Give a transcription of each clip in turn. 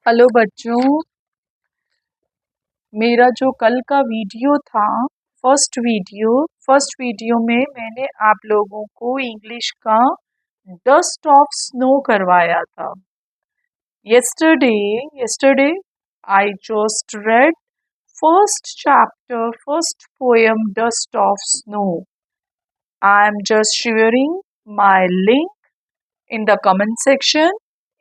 Hello बच्चों, मेरा जो कल का वीडियो था फर्स्ट वीडियो में मैंने आप लोगों को इंग्लिश का डस्ट ऑफ स्नो करवाया था। yesterday I just read first chapter, first poem, Dust of Snow. I am just sharing my link in the comment section.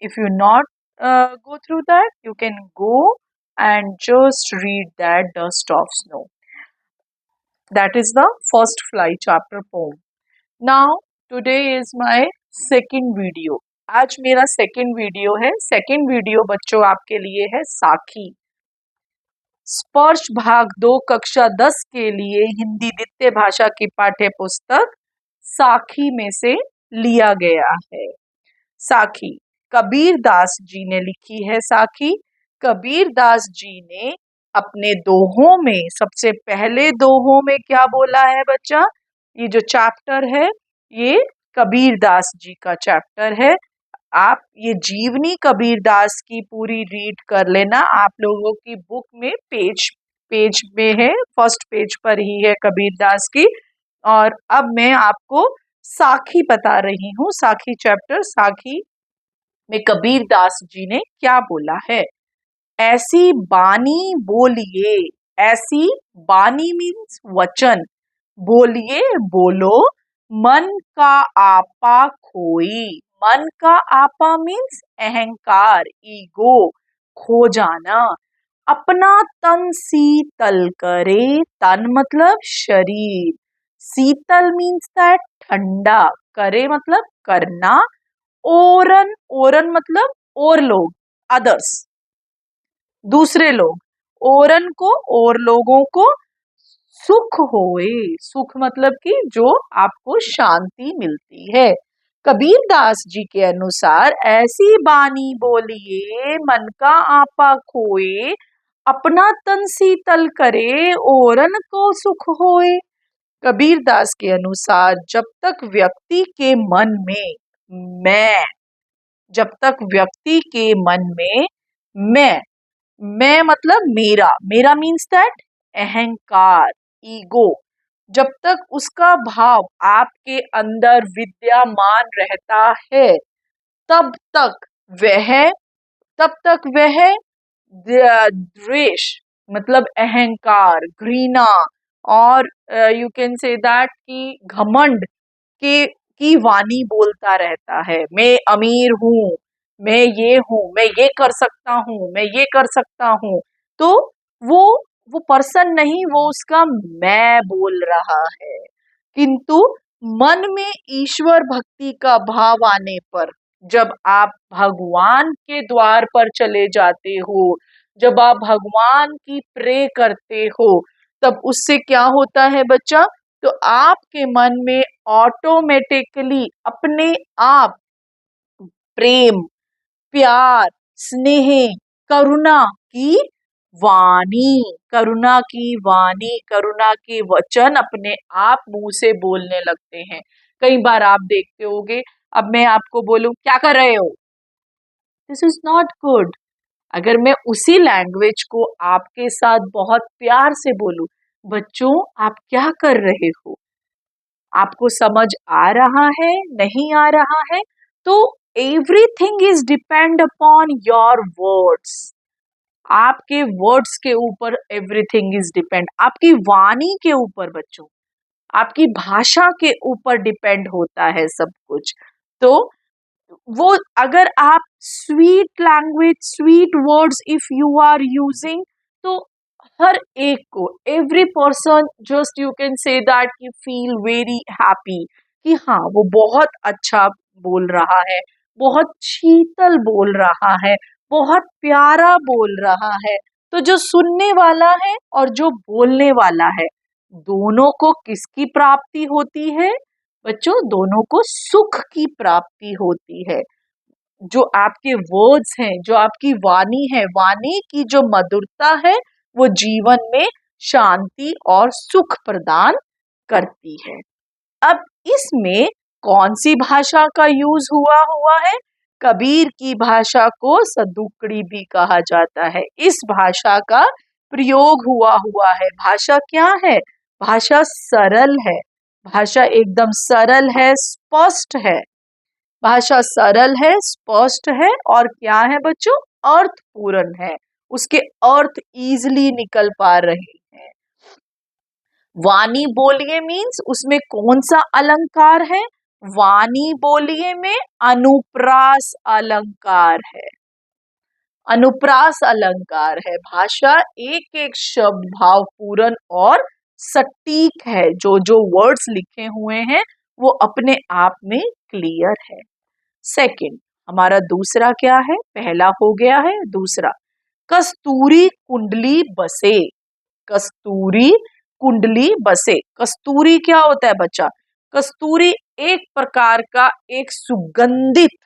If you not go through that, you can go and just read that Dust of Snow. That is the first fly chapter poem. Now today is my second video. आज मेरा second video है। Second video बच्चों आपके लिए है साखी। स्पर्श भाग 2 कक्षा 10 के लिए हिंदी द्वितीय भाषा की पाठ्य पुस्तक साखी में से लिया गया है। साखी कबीर दास जी ने लिखी है। साखी कबीर दास जी ने अपने दोहों में, सबसे पहले दोहों में क्या बोला है बच्चा? ये जो चैप्टर है ये कबीर दास जी का चैप्टर है। आप ये जीवनी कबीर दास की पूरी रीड कर लेना। आप लोगों की बुक में पेज में है, फर्स्ट पेज पर ही है कबीर दास की। और अब मैं आपको साखी बता रही हूँ। साखी चैप्टर, साखी में कबीर दास जी ने क्या बोला है। ऐसी बानी बोलिए, ऐसी बानी मीन्स वचन, बोलिए बोलो मन का आपा खोई। मन का आपा मीन्स अहंकार, ईगो, खो जाना। अपना तन शीतल करे, तन मतलब शरीर, शीतल मीन्स दैट ठंडा, करे मतलब करना। ओरन, ओरन मतलब और लोग, अदर्स, दूसरे लोग। ओरन को, और लोगों को सुख होए, सुख मतलब कि जो आपको शांति मिलती है। कबीर दास जी के अनुसार ऐसी बानी बोलिए मन का आपा खोए, अपना तन शीतल करे ओरन को सुख होए। कबीर दास के अनुसार जब तक व्यक्ति के मन में मैं, जब तक व्यक्ति के मन में मैं मतलब मेरा, मेरा मीन्स दैट अहंकार, ईगो, जब तक उसका भाव आपके अंदर विद्यमान रहता है तब तक वह द्वेष मतलब अहंकार, घृणा, और यू कैन से दैट कि घमंड के की वाणी बोलता रहता है। मैं अमीर हूँ, मैं ये हूँ, मैं ये कर सकता हूँ, मैं ये कर सकता हूँ। तो वो पर्सन नहीं, वो उसका मैं बोल रहा है। किंतु मन में ईश्वर भक्ति का भाव आने पर, जब आप भगवान के द्वार पर चले जाते हो, जब आप भगवान की प्रे करते हो, तब उससे क्या होता है बच्चा? तो आपके मन में ऑटोमेटिकली अपने आप प्रेम, प्यार, स्नेह, करुणा की वाणी, करुणा की वाणी, करुणा के वचन अपने आप मुंह से बोलने लगते हैं। कई बार आप देखते होगे, अब मैं आपको बोलूं क्या कर रहे हो, दिस इज नॉट गुड। अगर मैं उसी लैंग्वेज को आपके साथ बहुत प्यार से बोलूं, बच्चों आप क्या कर रहे हो, आपको समझ आ रहा है, नहीं आ रहा है? तो everything is depend upon your words. आपके वर्ड्स के ऊपर एवरीथिंग इज डिपेंड, आपकी वाणी के ऊपर बच्चों, आपकी भाषा के ऊपर डिपेंड होता है सब कुछ। तो वो अगर आप sweet language, sweet words if you are using, तो हर एक को, every person, just you can say that you feel very happy कि हाँ वो बहुत अच्छा बोल रहा है, बहुत शीतल बोल रहा है, बहुत प्यारा बोल रहा है। तो जो सुनने वाला है और जो बोलने वाला है, दोनों को किसकी प्राप्ति होती है बच्चों? दोनों को सुख की प्राप्ति होती है। जो आपके वर्ड्स हैं, जो आपकी वाणी है, वाणी की जो मधुरता है, वो जीवन में शांति और सुख प्रदान करती है। अब इसमें कौन सी भाषा का यूज हुआ है? कबीर की भाषा को सदुकड़ी भी कहा जाता है। इस भाषा का प्रयोग हुआ हुआ है। भाषा क्या है? भाषा सरल है। भाषा एकदम सरल है, स्पष्ट है। भाषा सरल है, स्पष्ट है और क्या है बच्चों? अर्थपूर्ण है। उसके अर्थ इजीली निकल पा रहे हैं। वाणी बोलिए मीन्स उसमें कौन सा अलंकार है? वाणी बोलिए में अनुप्रास अलंकार है। अनुप्रास अलंकार है। भाषा एक एक शब्द भावपूर्ण और सटीक है। जो जो वर्ड्स लिखे हुए हैं वो अपने आप में क्लियर है। सेकंड, हमारा दूसरा क्या है? पहला हो गया है, दूसरा कस्तूरी कुंडली बसे। कस्तूरी कुंडली बसे। कस्तूरी क्या होता है बच्चा? कस्तूरी एक प्रकार का एक सुगंधित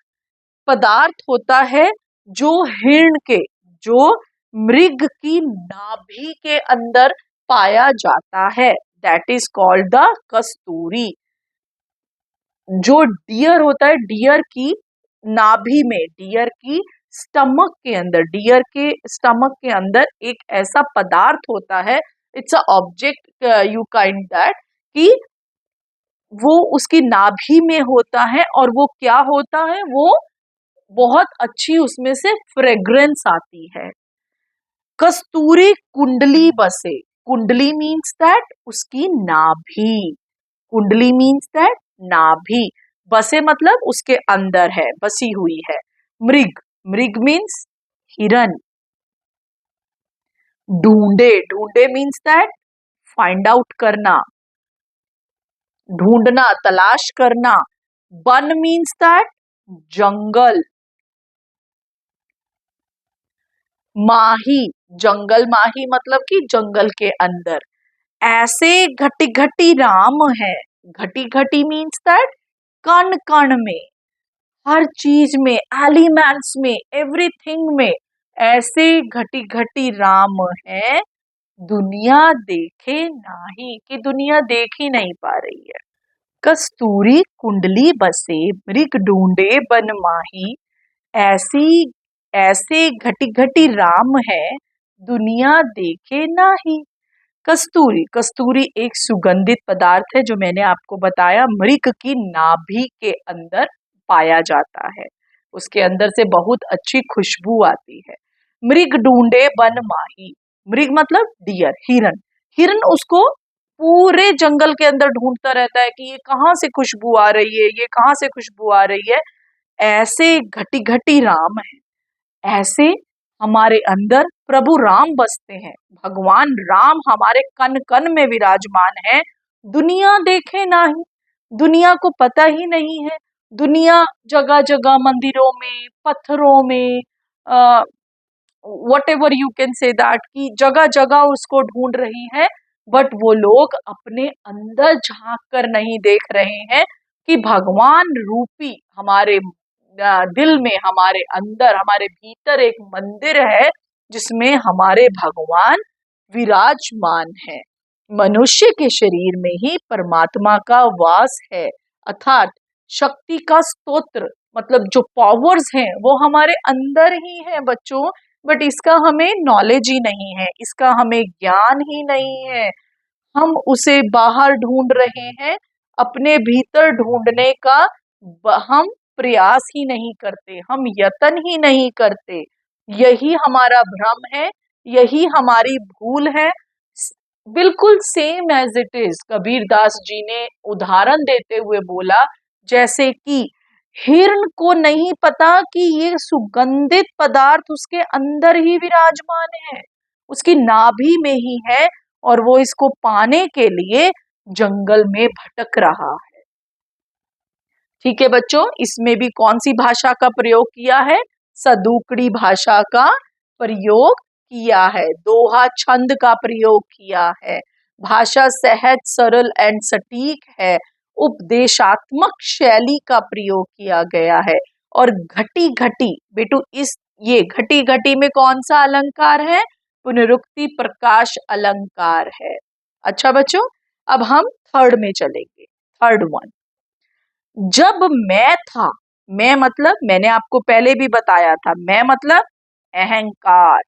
पदार्थ होता है जो हिरण के, जो मृग की नाभि के अंदर पाया जाता है। दैट इज कॉल्ड द कस्तूरी। जो डियर होता है, डियर की नाभि में, डियर की स्टमक के अंदर, डियर के स्टमक के अंदर एक ऐसा पदार्थ होता है, it's a object you kind that, कि वो उसकी नाभि में होता है और वो क्या होता है? वो बहुत अच्छी उसमें से फ्रेग्रेंस आती है। कस्तूरी कुंडली बसे। कुंडली मीन्स दैट उसकी नाभि। कुंडली मीन्स दैट नाभि। बसे मतलब उसके अंदर है, बसी हुई है। मृग, मृग मीन्स हिरन। ढूंढे, ढूंढे मीन्स दैट फाइंड आउट करना, ढूंढना, तलाश करना। वन मीन्स दैट जंगल। माही, जंगल माही मतलब कि जंगल के अंदर। ऐसे घटी घटी राम है। घटी घटी मीन्स दैट कण कण में, हर चीज में, एलिमेंट्स में, एवरीथिंग में ऐसे घटी घटी राम है, दुनिया देखे नहीं, कि दुनिया देख ही नहीं पा रही है। कस्तूरी कुंडली बसे मृग ढूंढे बन माही। ऐसी ऐसे घटी घटी राम है, दुनिया देखे नाही। कस्तूरी, कस्तूरी एक सुगंधित पदार्थ है जो मैंने आपको बताया, मृग की नाभि के अंदर पाया जाता है। उसके अंदर से बहुत अच्छी खुशबू आती है। मृग ढूंढे बन माही। मृग मतलब डियर, हिरन। हिरन उसको पूरे जंगल के अंदर ढूंढता रहता है कि ये कहाँ से खुशबू आ रही है, ये कहाँ से खुशबू आ रही है। ऐसे घटी घटी राम है, ऐसे हमारे अंदर प्रभु राम बसते हैं। भगवान राम हमारे कन कन में विराजमान है। दुनिया देखे नहीं, दुनिया को पता ही नहीं है। दुनिया जगह जगह मंदिरों में, पत्थरों में, what ever you can say that, की जगह जगह उसको ढूंढ रही है। बट वो लोग अपने अंदर झांक कर नहीं देख रहे हैं कि भगवान रूपी हमारे दिल में, हमारे अंदर, हमारे भीतर एक मंदिर है जिसमें हमारे भगवान विराजमान है। मनुष्य के शरीर में ही परमात्मा का वास है, अर्थात शक्ति का स्तोत्र, मतलब जो पावर्स हैं वो हमारे अंदर ही है बच्चों। बट इसका हमें नॉलेज ही नहीं है, इसका हमें ज्ञान ही नहीं है। हम उसे बाहर ढूंढ रहे हैं, अपने भीतर ढूंढने का हम प्रयास ही नहीं करते, हम यत्न ही नहीं करते। यही हमारा भ्रम है, यही हमारी भूल है। बिल्कुल same as it is Kabir Das ji ने उदाहरण देते हुए बोला, जैसे कि हिरण को नहीं पता कि ये सुगंधित पदार्थ उसके अंदर ही विराजमान है, उसकी नाभि में ही है, और वो इसको पाने के लिए जंगल में भटक रहा है। ठीक है बच्चों, इसमें भी कौन सी भाषा का प्रयोग किया है? सदुकड़ी भाषा का प्रयोग किया है। दोहा छंद का प्रयोग किया है। भाषा सहज, सरल एंड सटीक है। उपदेशात्मक शैली का प्रयोग किया गया है। और घटी घटी, बेटू इस ये घटी घटी में कौन सा अलंकार है? पुनरुक्ति प्रकाश अलंकार है। अच्छा बच्चों, अब हम थर्ड में चलेंगे। थर्ड वन, जब मैं था मैं मतलब मैंने आपको पहले भी बताया था, मैं मतलब अहंकार।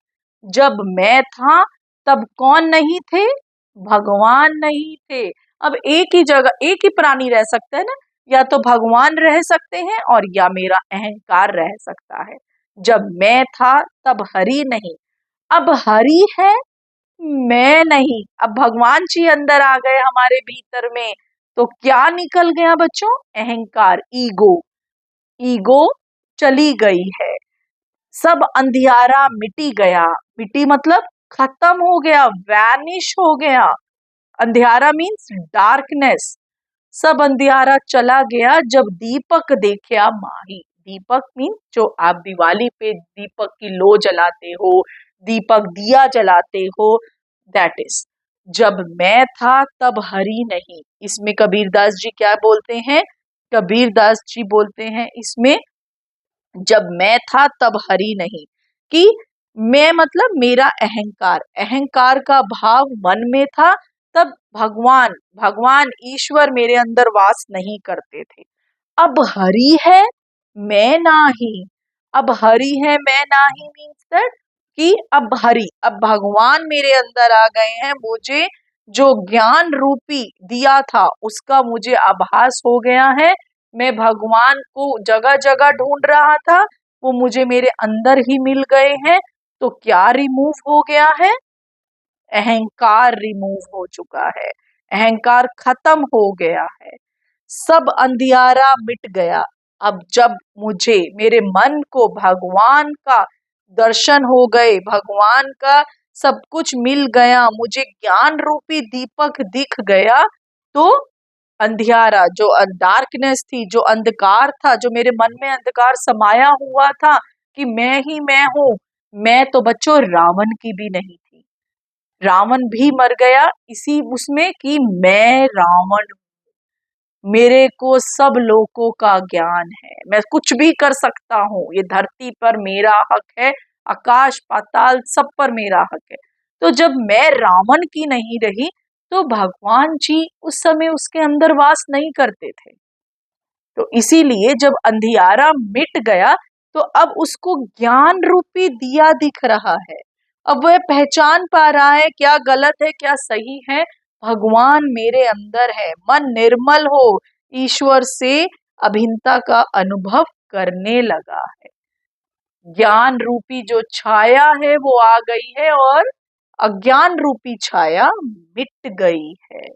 जब मैं था तब कौन नहीं थे? भगवान नहीं थे। अब एक ही जगह एक ही प्राणी रह सकता है ना, या तो भगवान रह सकते हैं और या मेरा अहंकार रह सकता है। जब मैं था तब हरि नहीं, अब हरि है, मैं नहीं। अब भगवान जी अंदर आ गए हमारे भीतर में, तो क्या निकल गया बच्चों? अहंकार, ईगो। ईगो चली गई है, सब अंधियारा मिटी गया। मिटी मतलब खत्म हो गया, वैनिश हो गया। अंधियारा मीन्स डार्कनेस। सब अंधियारा चला गया जब दीपक देखा माही। दीपक मीन जो आप दिवाली पे दीपक की लो जलाते हो, दीपक दिया जलाते हो, दैट इज। जब मैं था तब हरि नहीं। इसमें कबीरदास जी क्या बोलते हैं? कबीरदास जी बोलते हैं इसमें, जब मैं था तब हरि नहीं, कि मैं मतलब मेरा अहंकार, अहंकार का भाव मन में था, तब भगवान, भगवान ईश्वर मेरे अंदर वास नहीं करते थे। अब हरि है, मैं नाही। अब हरि है, मैं नाही मीन्स दैट कि अब हरि, अब भगवान मेरे अंदर आ गए हैं। मुझे जो ज्ञान रूपी दिया था उसका मुझे आभास हो गया है। मैं भगवान को जगह जगह ढूंढ रहा था, वो मुझे मेरे अंदर ही मिल गए हैं। तो क्या रिमूव हो गया है? अहंकार रिमूव हो चुका है, अहंकार खत्म हो गया है, सब अंधियारा मिट गया। अब जब मुझे मेरे मन को भगवान का दर्शन हो गए, भगवान का सब कुछ मिल गया, मुझे ज्ञान रूपी दीपक दिख गया, तो अंधियारा जो डार्कनेस थी, जो अंधकार था, जो मेरे मन में अंधकार समाया हुआ था कि मैं ही मैं हूं, मैं तो बच्चों रावण की भी नहीं थी। रावण भी मर गया इसी उसमें कि मैं रावण, मेरे को सब लोगों का ज्ञान है, मैं कुछ भी कर सकता हूँ, ये धरती पर मेरा हक है, आकाश पाताल सब पर मेरा हक है। तो जब मैं रावण की नहीं रही, तो भगवान जी उस समय उसके अंदर वास नहीं करते थे। तो इसीलिए जब अंधियारा मिट गया, तो अब उसको ज्ञान रूपी दिया दिख रहा है। अब वह पहचान पा रहा है क्या गलत है क्या सही है। भगवान मेरे अंदर है, मन निर्मल हो, ईश्वर से अभिन्नता का अनुभव करने लगा है। ज्ञान रूपी जो छाया है वो आ गई है और अज्ञान रूपी छाया मिट गई है।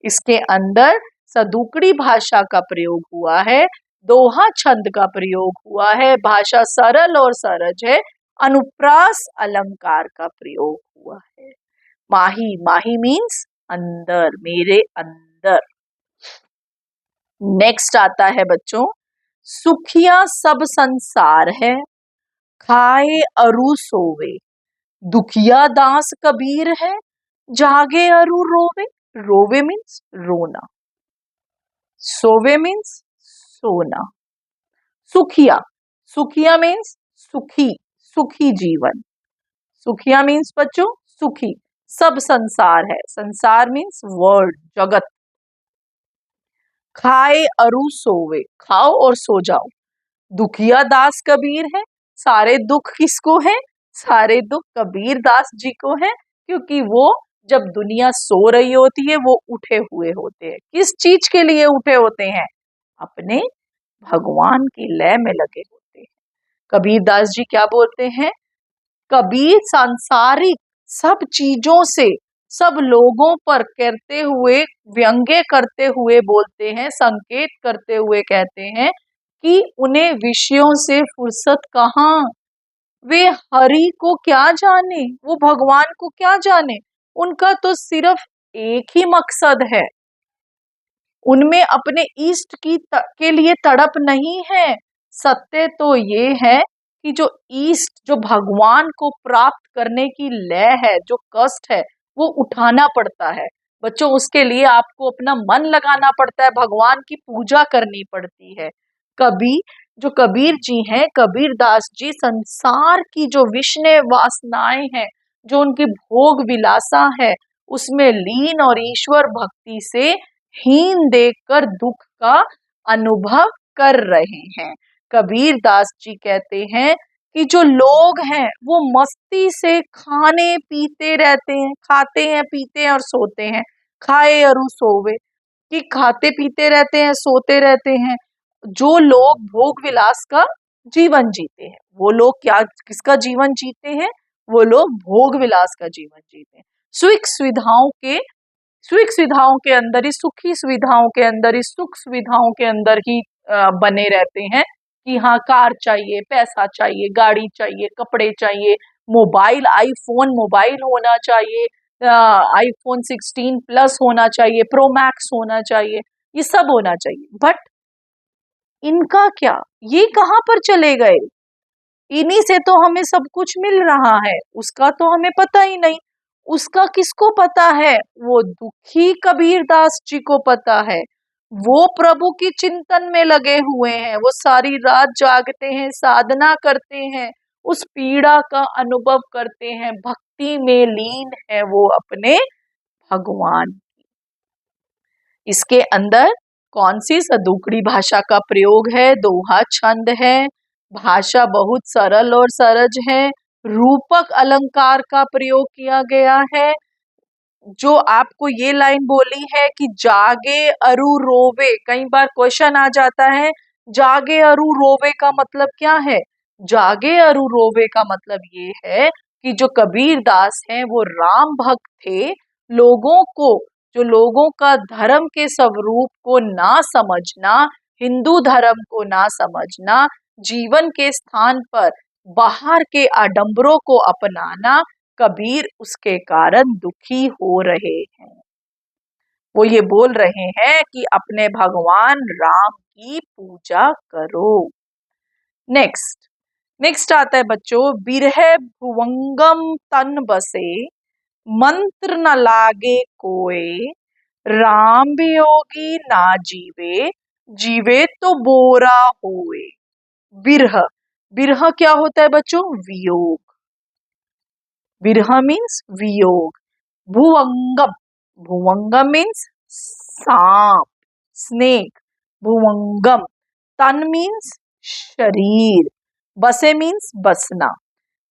इसके अंदर सदुकड़ी भाषा का प्रयोग हुआ है, दोहा छंद का प्रयोग हुआ है, भाषा सरल और सहज है, अनुप्रास अलंकार का प्रयोग हुआ है। माही, माही मीन्स अंदर, मेरे अंदर। नेक्स्ट आता है बच्चों, सुखिया सब संसार है, खाए अरु सोवे, दुखिया दास कबीर है, जागे अरु रोवे। रोवे मीन्स रोना, सोवे मीन्स सोना। सुखिया, सुखिया मीन्स सुखी, सुखी जीवन। सुखिया मीन्स बच्चों सुखी। सब संसार है, संसार मीन्स वर्ल्ड, जगत। खाए अरु सोवे, खाओ और सो जाओ। दुखिया दास कबीर है, सारे दुख किसको है? सारे दुख कबीर दास जी को है, क्योंकि वो जब दुनिया सो रही होती है वो उठे हुए होते हैं। किस चीज के लिए उठे होते हैं? अपने भगवान की लय में लगे होते हैं। कबीर दास जी क्या बोलते हैं? कबीर सांसारिक सब चीजों से, सब लोगों पर करते हुए, व्यंग्य करते हुए बोलते हैं, संकेत करते हुए कहते हैं कि उन्हें विषयों से फुर्सत कहाँ। वे हरि को क्या जाने, वो भगवान को क्या जाने। उनका तो सिर्फ एक ही मकसद है, उनमें अपने इष्ट के लिए तड़प नहीं है। सत्य तो ये है कि जो इष्ट, जो भगवान को प्राप्त करने की लय है, जो कष्ट है, वो उठाना पड़ता है बच्चों। उसके लिए आपको अपना मन लगाना पड़ता है, भगवान की पूजा करनी पड़ती है। कभी जो कबीर जी हैं, कबीर दास जी संसार की जो विषय वासनाएं हैं, जो उनकी भोग विलासा है, उसमें लीन और ईश्वर भक्ति से हीन देखकर दुख का अनुभव कर रहे हैं। कबीर दास जी कहते हैं कि जो लोग हैं वो मस्ती से खाने पीते रहते हैं, खाते हैं पीते हैं और सोते हैं, खाए अरु सोवे, कि खाते पीते रहते हैं सोते रहते हैं। जो लोग भोग विलास का जीवन जीते हैं, वो लोग क्या किसका जीवन जीते हैं? वो लोग भोग विलास का जीवन जीते हैं। सुख सुविधाओं के सुख सुविधाओं के अंदर ही, सुखी सुविधाओं के अंदर ही, सुख सुविधाओं के अंदर ही बने रहते हैं कि हाँ कार चाहिए, पैसा चाहिए, गाड़ी चाहिए, कपड़े चाहिए, मोबाइल, आईफोन मोबाइल होना चाहिए, आईफोन 16 प्लस होना चाहिए, प्रो मैक्स होना चाहिए, ये सब होना चाहिए। बट इनका क्या, ये कहाँ पर चले गए? इन्हीं से तो हमें सब कुछ मिल रहा है, उसका तो हमें पता ही नहीं। उसका किसको पता है? वो दुखी कबीरदास जी को पता है। वो प्रभु की चिंतन में लगे हुए हैं, वो सारी रात जागते हैं, साधना करते हैं, उस पीड़ा का अनुभव करते हैं, भक्ति में लीन है वो अपने भगवान। इसके अंदर कौन सी सदुकड़ी भाषा का प्रयोग है? दोहा छंद है, भाषा बहुत सरल और सहज है, रूपक अलंकार का प्रयोग किया गया है। जो आपको ये लाइन बोली है कि जागे अरु रोवे, कई बार क्वेश्चन आ जाता है, जागे अरु रोवे का मतलब क्या है? जागे अरु रोवे का मतलब ये है कि जो कबीर दास हैं वो राम भक्त थे। लोगों को, जो लोगों का धर्म के स्वरूप को ना समझना, हिंदू धर्म को ना समझना, जीवन के स्थान पर बाहर के आडंबरों को अपनाना, कबीर उसके कारण दुखी हो रहे हैं। वो ये बोल रहे हैं कि अपने भगवान राम की पूजा करो। नेक्स्ट नेक्स्ट आता है बच्चों, बिरह भुवंगम तन बसे, मंत्र न लागे कोय, राम वियोगी ना जीवे, जीवे तो बोरा होए। बिरह, बिरह क्या होता है बच्चों? वियोग। विरह मीन्स वियोग। भुवंगम, भुवंगम मीन्स सांप, स्नेक, भुवंगम। तन मीन्स शरीर, बसे मीन्स बसना,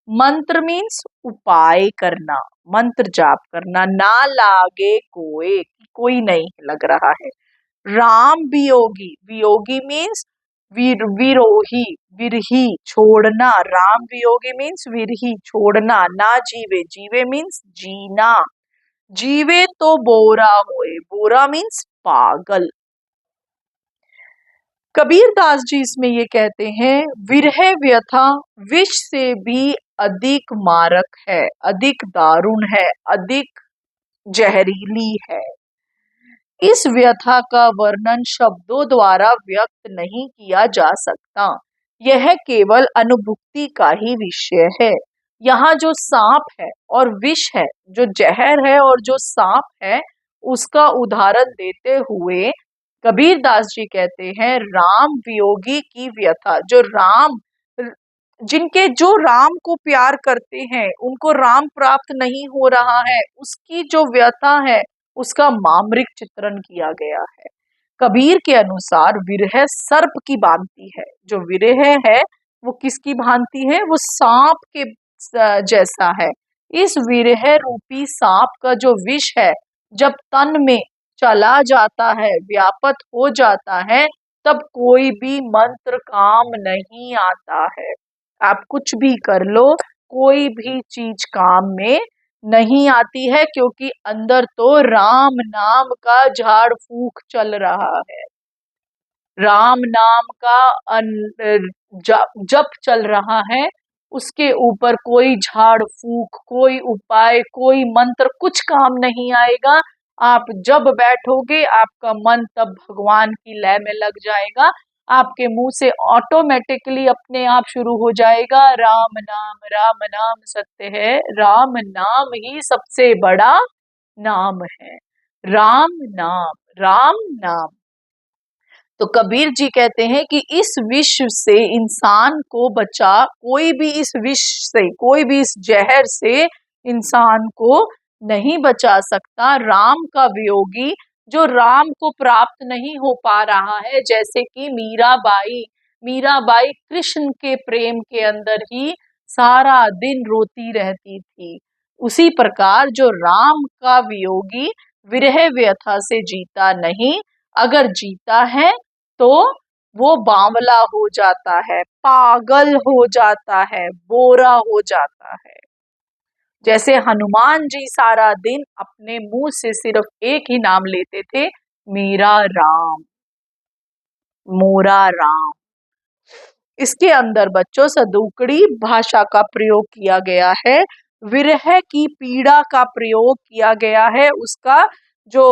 मंत्र मीन्स उपाय करना, मंत्र जाप करना, ना लागे कोई, कोई नहीं लग रहा है। राम वियोगी, वियोगी मीन्स विरोही, विरही, छोड़ना, राम वियोगी मीन्स विरही, छोड़ना, ना जीवे, जीवे मीन्स जीना, जीवे तो बोरा होए, बोरा मीन्स पागल। कबीर दास जी इसमें ये कहते हैं, विरह व्यथा विष से भी अधिक मारक है, अधिक दारुण है, अधिक जहरीली है। इस व्यथा का वर्णन शब्दों द्वारा व्यक्त नहीं किया जा सकता, यह केवल अनुभूति का ही विषय है। यहाँ जो सांप है और विष है, जो जहर है और जो सांप है, उसका उदाहरण देते हुए कबीर दास जी कहते हैं, राम वियोगी की व्यथा, जो राम, जिनके जो राम को प्यार करते हैं उनको राम प्राप्त नहीं हो रहा है, उसकी जो व्यथा है उसका मामरिक चित्रण किया गया है। कबीर के अनुसार विरह सर्प की भांति है। जो विरह है वो किसकी भांति है? वो सांप के जैसा है। इस विरह रूपी सांप का जो विष है, जब तन में चला जाता है, व्यापत हो जाता है, तब कोई भी मंत्र काम नहीं आता है। आप कुछ भी कर लो, कोई भी चीज काम में नहीं आती है, क्योंकि अंदर तो राम नाम का झाड़ फूक चल रहा है, राम नाम का जप चल रहा है। उसके ऊपर कोई झाड़ फूक, कोई उपाय, कोई मंत्र कुछ काम नहीं आएगा। आप जब बैठोगे आपका मन तब भगवान की लय में लग जाएगा, आपके मुंह से ऑटोमेटिकली अपने आप शुरू हो जाएगा, राम नाम सत्य है, राम नाम ही सबसे बड़ा नाम है, राम नाम, राम नाम। तो कबीर जी कहते हैं कि इस विष से इंसान को बचा, कोई भी इस विष से, कोई भी इस जहर से इंसान को नहीं बचा सकता। राम का वियोगी जो राम को प्राप्त नहीं हो पा रहा है, जैसे कि मीराबाई। मीराबाई कृष्ण के प्रेम के अंदर ही सारा दिन रोती रहती थी। उसी प्रकार जो राम का वियोगी विरह व्यथा से जीता नहीं, अगर जीता है तो वो बावला हो जाता है, पागल हो जाता है, बोरा हो जाता है। जैसे हनुमान जी सारा दिन अपने मुंह से सिर्फ एक ही नाम लेते थे, मेरा राम, मोरा राम। इसके अंदर बच्चों सदुकड़ी भाषा का प्रयोग किया गया है, विरह की पीड़ा का प्रयोग किया गया है। उसका जो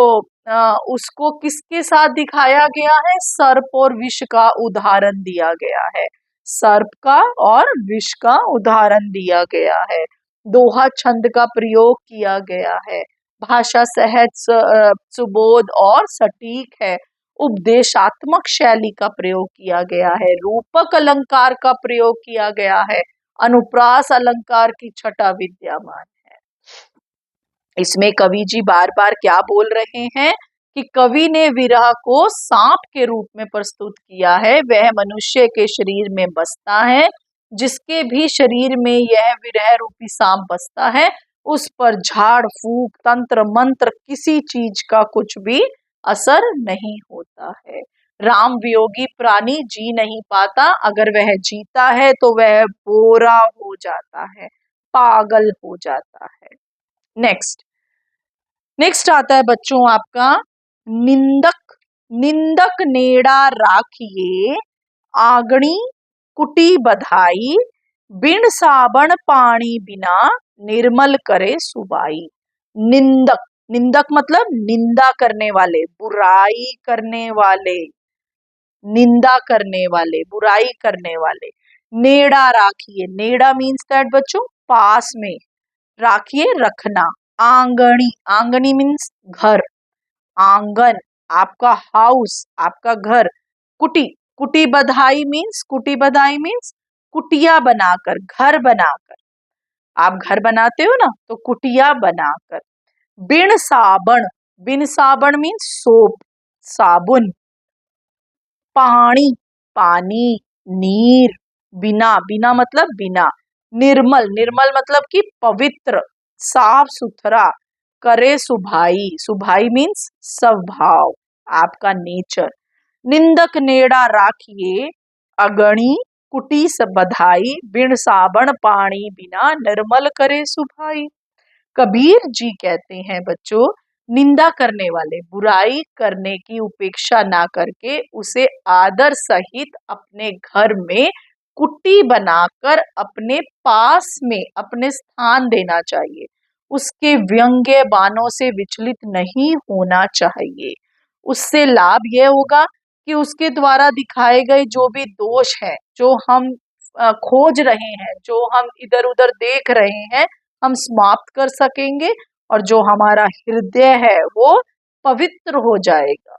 उसको किसके साथ दिखाया गया है, सर्प और विष का उदाहरण दिया गया है। सर्प का और विष का उदाहरण दिया गया है। दोहा छंद का प्रयोग किया गया है। भाषा सहज सुबोध और सटीक है। उपदेशात्मक शैली का प्रयोग किया गया है। रूपक अलंकार का प्रयोग किया गया है। अनुप्रास अलंकार की छटा विद्यमान है। इसमें कवि जी बार बार क्या बोल रहे हैं कि कवि ने विरह को सांप के रूप में प्रस्तुत किया है। वह मनुष्य के शरीर में बसता है, जिसके भी शरीर में यह विरह रूपी सांप बसता है, उस पर झाड़ फूक तंत्र मंत्र किसी चीज का कुछ भी असर नहीं होता है। राम वियोगी प्राणी जी नहीं पाता, अगर वह जीता है तो वह बोरा हो जाता है, पागल हो जाता है। नेक्स्ट नेक्स्ट आता है बच्चों आपका निंदक। निंदक नेड़ा राखिए, आगणी कुटी बधाई, बिन साबण पानी बिना, निर्मल करे सुबाई। निंदक, निंदक मतलब निंदा करने वाले, बुराई करने वाले, निंदा करने वाले, बुराई करने वाले। नेड़ा राखिए, नेड़ा मीन्स दैट बच्चों पास में, राखिए रखना। आंगणी, आंगनी मीन्स घर, आंगन आपका हाउस, आपका घर। कुटी, कुटी बधाई मीन्स, कुटी बधाई मीन्स कुटिया बनाकर, घर बनाकर। आप घर बनाते हो ना, तो कुटिया बनाकर। बिन साबण, बिन साबण मीन्स सोप, साबुन। पानी, पानी, नीर, बिना, बिना मतलब बिना। निर्मल, निर्मल मतलब कि पवित्र, साफ सुथरा। करे सुभाई, सुभाई मीन्स स्वभाव, आपका नेचर। निंदक नेड़ा राखिए, अगणी कुटी बधाई, बिन साबण पानी बिना, निर्मल करे सुभाई। कबीर जी कहते हैं बच्चों, निंदा करने वाले, बुराई करने की उपेक्षा ना करके उसे आदर सहित अपने घर में कुटी बनाकर अपने पास में अपने स्थान देना चाहिए। उसके व्यंग्य बाणों से विचलित नहीं होना चाहिए। उससे लाभ यह होगा कि उसके द्वारा दिखाए गए जो भी दोष हैं, जो हम खोज रहे हैं, जो हम इधर उधर देख रहे हैं, हम समाप्त कर सकेंगे, और जो हमारा हृदय है वो पवित्र हो जाएगा।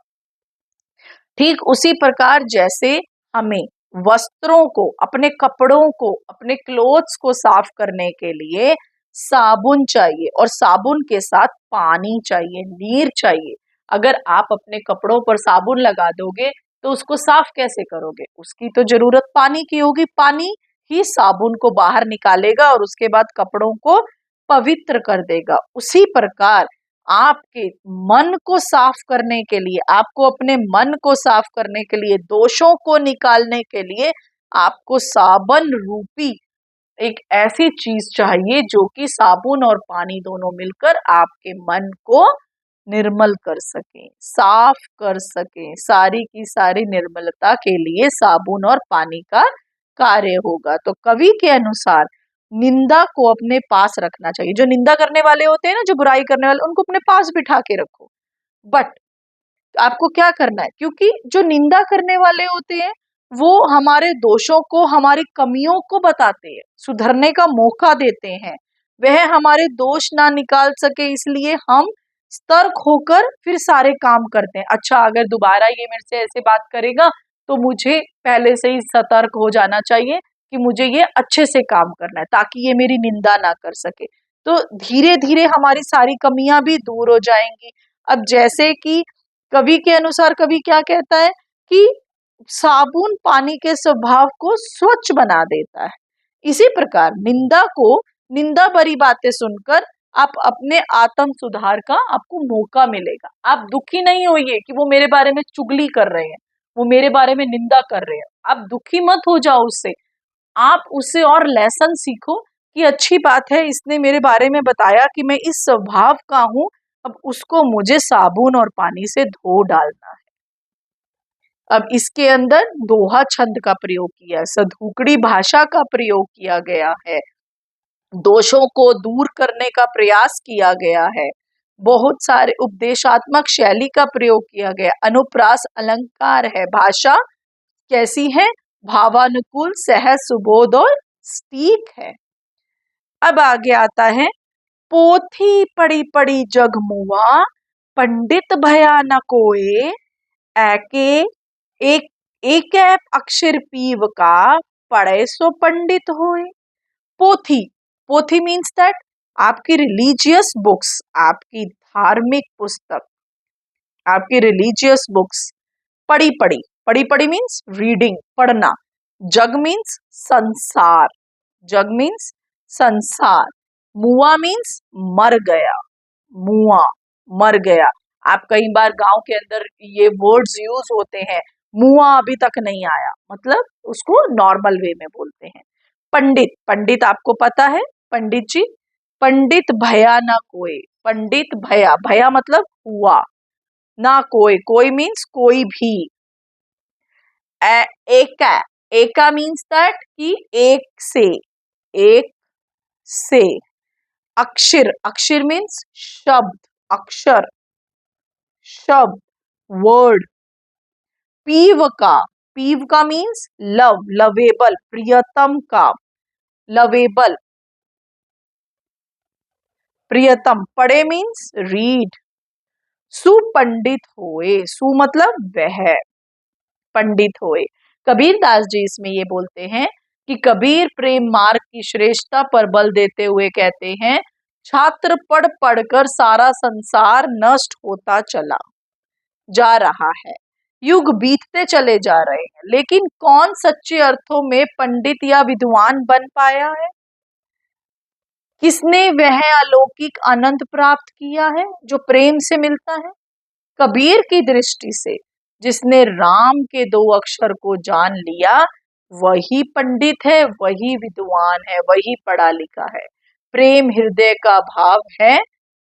ठीक उसी प्रकार जैसे हमें वस्त्रों को, अपने कपड़ों को, अपने क्लोथ्स को साफ करने के लिए साबुन चाहिए, और साबुन के साथ पानी चाहिए, नीर चाहिए। अगर आप अपने कपड़ों पर साबुन लगा दोगे तो उसको साफ कैसे करोगे? उसकी तो जरूरत पानी की होगी। पानी ही साबुन को बाहर निकालेगा और उसके बाद कपड़ों को पवित्र कर देगा। उसी प्रकार आपके मन को साफ करने के लिए, आपको अपने मन को साफ करने के लिए, दोषों को निकालने के लिए आपको साबन रूपी एक ऐसी चीज चाहिए जो कि साबुन और पानी दोनों मिलकर आपके मन को निर्मल कर सके, साफ कर सके। सारी की सारी निर्मलता के लिए साबुन और पानी का कार्य होगा। तो कवि के अनुसार निंदा को अपने पास रखना चाहिए। जो निंदा करने वाले होते हैं ना, जो बुराई करने वाले, उनको अपने पास बिठा के रखो। बट आपको क्या करना है, क्योंकि जो निंदा करने वाले होते हैं वो हमारे दोषों को, हमारी कमियों को बताते हैं, सुधरने का मौका देते हैं। वह हमारे दोष ना निकाल सके, इसलिए हम सतर्क होकर फिर सारे काम करते हैं। अच्छा, अगर दोबारा ये मेरे से ऐसे बात करेगा तो मुझे पहले से ही सतर्क हो जाना चाहिए कि मुझे ये अच्छे से काम करना है ताकि ये मेरी निंदा ना कर सके। तो धीरे धीरे हमारी सारी कमियां भी दूर हो जाएंगी। अब जैसे कि कवि के अनुसार कवि क्या कहता है कि साबुन पानी के स्वभाव को स्वच्छ बना देता है। इसी प्रकार निंदा को, निंदा भरी बातें सुनकर आप अपने आत्म सुधार का आपको मौका मिलेगा। आप दुखी नहीं होइए कि वो मेरे बारे में चुगली कर रहे हैं, वो मेरे बारे में निंदा कर रहे हैं, आप दुखी मत हो जाओ उससे। आप उससे और लेसन सीखो कि अच्छी बात है, इसने मेरे बारे में बताया कि मैं इस स्वभाव का हूं, अब उसको मुझे साबुन और पानी से धो डालना है। अब इसके अंदर दोहा छंद का प्रयोग किया है, सधुकड़ी भाषा का प्रयोग किया गया है, दोषों को दूर करने का प्रयास किया गया है, बहुत सारे उपदेशात्मक शैली का प्रयोग किया गया, अनुप्रास अलंकार है, भाषा कैसी है, भावानुकूल, सहज, सुबोध और सटीक है। अब आगे आता है, पोथी पड़ी पड़ी जग मुआ, पंडित भया न कोय, एके एक एक अक्षर पीव का, पढ़े सो पंडित होए। पोथी, पोथी मीन्स दैट आपकी रिलीजियस बुक्स, आपकी धार्मिक पुस्तक, आपकी रिलीजियस बुक्स, पढ़ी पढ़ी, पढ़ी पढ़ी मीन्स रीडिंग, पढ़ना। जग मीन्स संसार, जग मीन्स संसार। मुआ मीन्स मर गया, मुआ मर गया। आप कई बार गांव के अंदर ये वर्ड्स यूज होते हैं, मुआ अभी तक नहीं आया, मतलब उसको नॉर्मल वे में बोलते हैं। पंडित, पंडित आपको पता है, पंडित जी, पंडित भया ना कोई, पंडित भया, भया मतलब हुआ, ना कोई, कोई मीन्स कोई भी। एका, एका मीन्स दैट कि एक से, एक से। अक्षर, अक्षर मीन्स शब्द, अक्षर, शब्द, वर्ड। पीव का, पीव का मीन्स लव, लवेबल, प्रियतम का, लवेबल, प्रियतम। पढ़े मीन्स रीड। सुपंडित होए, सु मतलब वह, पंडित होए। कबीर दास जी इसमें ये बोलते हैं कि कबीर प्रेम मार्ग की श्रेष्ठता पर बल देते हुए कहते हैं, छात्र पढ़ पढ़कर सारा संसार नष्ट होता चला जा रहा है, युग बीतते चले जा रहे हैं, लेकिन कौन सच्चे अर्थों में पंडित या विद्वान बन पाया है? किसने वह अलौकिक आनंद प्राप्त किया है जो प्रेम से मिलता है? कबीर की दृष्टि से जिसने राम के दो अक्षर को जान लिया, वही पंडित है, वही विद्वान है, वही पढ़ा लिखा है। प्रेम हृदय का भाव है,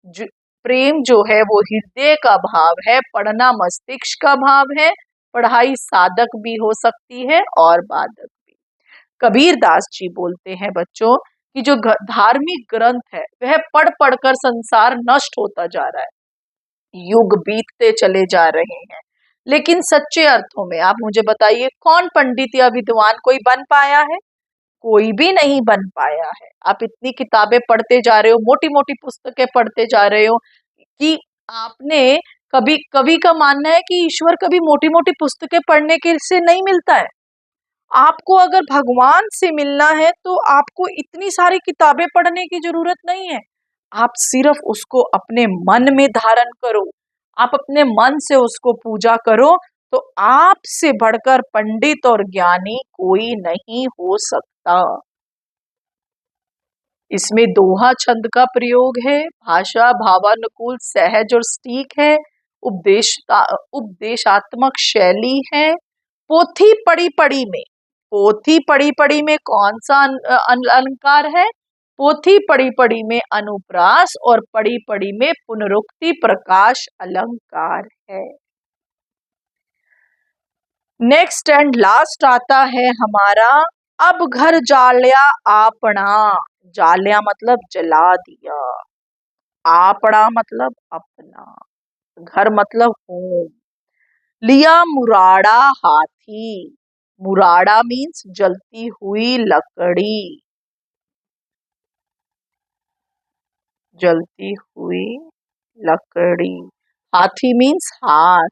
जो प्रेम जो है वो हृदय का भाव है, पढ़ना मस्तिष्क का भाव है। पढ़ाई साधक भी हो सकती है और बाधक भी। कबीर दास जी बोलते हैं बच्चों कि जो धार्मिक ग्रंथ है वह पढ़ पढ़कर संसार नष्ट होता जा रहा है, युग बीतते चले जा रहे हैं, लेकिन सच्चे अर्थों में आप मुझे बताइए कौन पंडित या विद्वान कोई बन पाया है? कोई भी नहीं बन पाया है। आप इतनी किताबें पढ़ते जा रहे हो, मोटी मोटी पुस्तकें पढ़ते जा रहे हो, कि आपने कभी, कवि का मानना है कि ईश्वर कभी मोटी मोटी पुस्तकें पढ़ने के से नहीं मिलता है। आपको अगर भगवान से मिलना है तो आपको इतनी सारी किताबें पढ़ने की जरूरत नहीं है, आप सिर्फ उसको अपने मन में धारण करो, आप अपने मन से उसको पूजा करो, तो आपसे बढ़कर पंडित और ज्ञानी कोई नहीं हो सकता। इसमें दोहा छंद का प्रयोग है, भाषा भावानुकूल, सहज और सटीक है, उपदेशात्मक शैली है। पोथी पढ़ी पढ़ी में, पोथी पढ़ी पढ़ी में कौन सा अलंकार है? पोथी पढ़ी पढ़ी में अनुप्रास और पढ़ी पढ़ी में पुनरुक्ति प्रकाश अलंकार है। नेक्स्ट एंड लास्ट आता है हमारा, अब घर जाल्या आपना। जाल्या मतलब जला दिया, आपना मतलब अपना, घर मतलब होम। लिया मुराड़ा हाथी, मुराड़ा मीन्स जलती हुई लकड़ी, जलती हुई लकड़ी। हाथी मीन्स हाथ।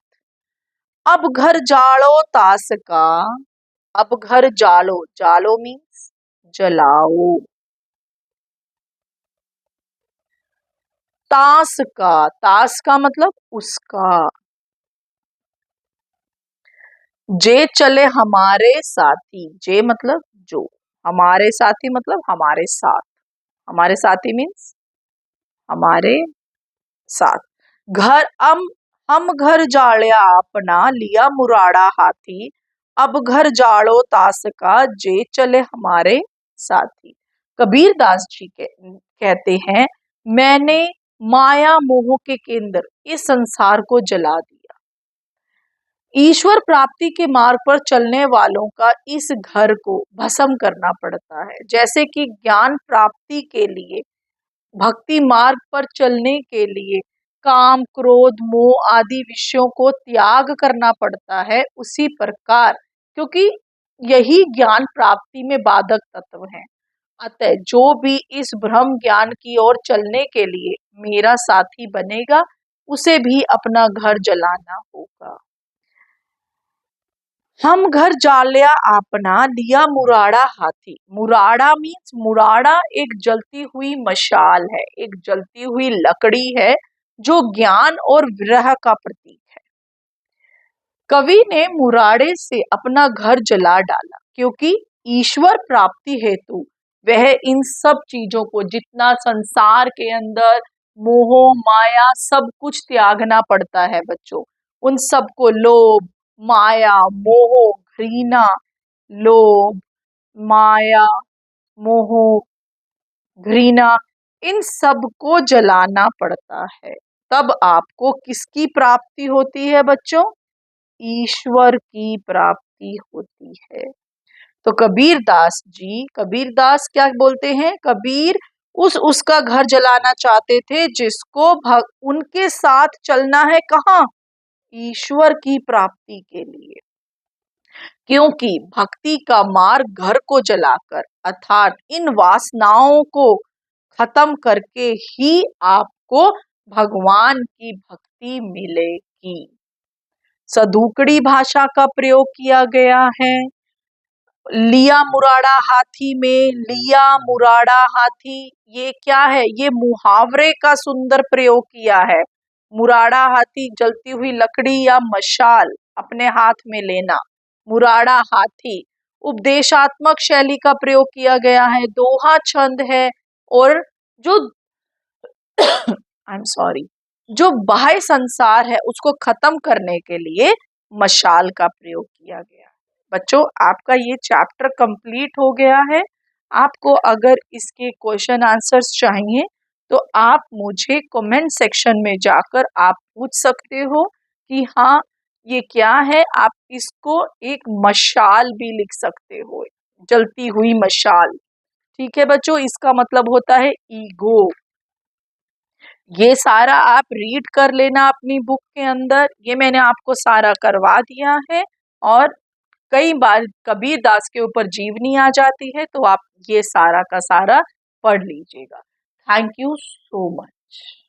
अब घर जालो तास का, अब घर जालो, जालो मीन्स जलाओ। तास का, तास का मतलब उसका, जे चले हमारे साथी, जे मतलब जो, हमारे साथी मतलब हमारे साथ, हमारे साथी मीन्स हमारे साथ। घर हम घर जाड़या अपना लिया मुराड़ा हाथी, अब घर जाड़ो तास का जे चले हमारे साथी। कबीर दास जी कहते हैं, मैंने माया मोह के केंद्र इस संसार को जला दिया। ईश्वर प्राप्ति के मार्ग पर चलने वालों का इस घर को भस्म करना पड़ता है। जैसे कि ज्ञान प्राप्ति के लिए, भक्ति मार्ग पर चलने के लिए काम क्रोध मोह आदि विषयों को त्याग करना पड़ता है, उसी प्रकार क्योंकि यही ज्ञान प्राप्ति में बाधक तत्व है, अतः जो भी इस ब्रह्म ज्ञान की ओर चलने के लिए मेरा साथी बनेगा, उसे भी अपना घर जलाना होगा। हम घर जालिया आपना लिया मुराड़ा हाथी। मुराड़ा मीन्स, मुराड़ा एक जलती हुई मशाल है, एक जलती हुई लकड़ी है जो ज्ञान और विरह का प्रतीक है। कवि ने मुराड़े से अपना घर जला डाला क्योंकि ईश्वर प्राप्ति हेतु वह इन सब चीजों को, जितना संसार के अंदर मोह माया सब कुछ त्यागना पड़ता है बच्चों, उन सब को, लोभ माया मोह घृणा, लोभ माया मोह घृणा, इन सब को जलाना पड़ता है। तब आपको किसकी प्राप्ति होती है बच्चों? ईश्वर की प्राप्ति होती है। तो कबीर दास जी, कबीर दास क्या बोलते हैं? कबीर उसका घर जलाना चाहते थे जिसको उनके साथ चलना है, कहाँ? ईश्वर की प्राप्ति के लिए। क्योंकि भक्ति का मार्ग घर को जलाकर अर्थात इन वासनाओं को खत्म करके ही आपको भगवान की भक्ति मिलेगी। सदुकड़ी भाषा का प्रयोग किया गया है। लिया मुराड़ा हाथी में लिया मुराड़ा हाथी, ये क्या है? ये मुहावरे का सुंदर प्रयोग किया है। मुराड़ा हाथी, जलती हुई लकड़ी या मशाल अपने हाथ में लेना, मुराड़ा हाथी। उपदेशात्मक शैली का प्रयोग किया गया है, दोहा छंद है। और जो आई एम सॉरी, जो बाह्य संसार है उसको खत्म करने के लिए मशाल का प्रयोग किया गया। बच्चों, आपका ये चैप्टर कंप्लीट हो गया है। आपको अगर इसके क्वेश्चन आंसर्स चाहिए तो आप मुझे कमेंट सेक्शन में जाकर आप पूछ सकते हो कि हाँ ये क्या है। आप इसको एक मशाल भी लिख सकते हो, जलती हुई मशाल। ठीक है बच्चों, इसका मतलब होता है ईगो। ये सारा आप रीड कर लेना अपनी बुक के अंदर, ये मैंने आपको सारा करवा दिया है। और कई बार कबीर दास के ऊपर जीवनी आ जाती है तो आप ये सारा का सारा पढ़ लीजिएगा। Thank you so much.